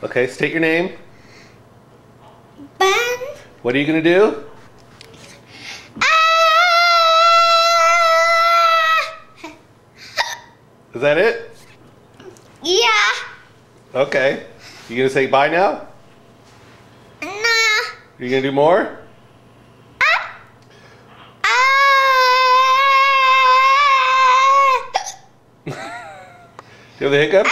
Okay, state your name. Ben. What are you gonna do? Is that it? Yeah. Okay. You gonna say bye now? Nah. You gonna do more? Do you have the hiccups?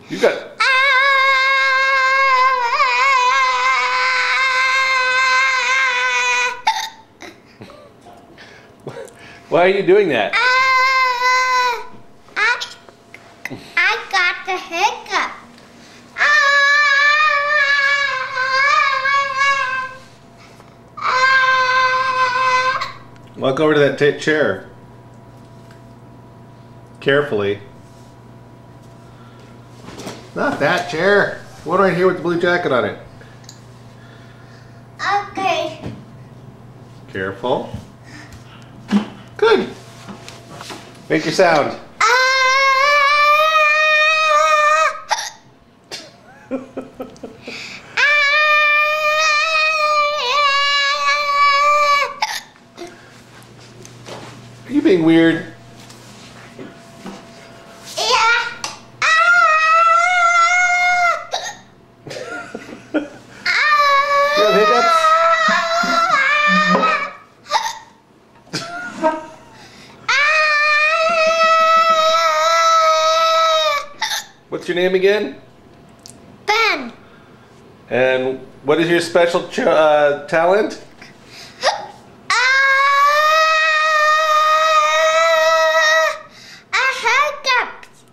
You got. Why are you doing that? I got the hiccup. Walk over to that chair. Carefully. Not that chair. One right here with the blue jacket on it. Okay. Careful. Good. Make your sound. Are you being weird? Yeah. You have hiccups? What's your name again? Ben. And what is your special talent? Hiccups.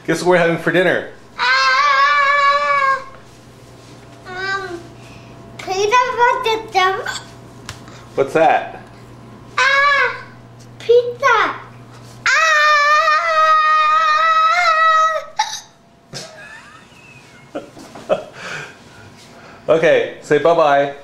Guess what we're having for dinner? Peanut butter jam. What's that? Pizza. Okay, say bye-bye.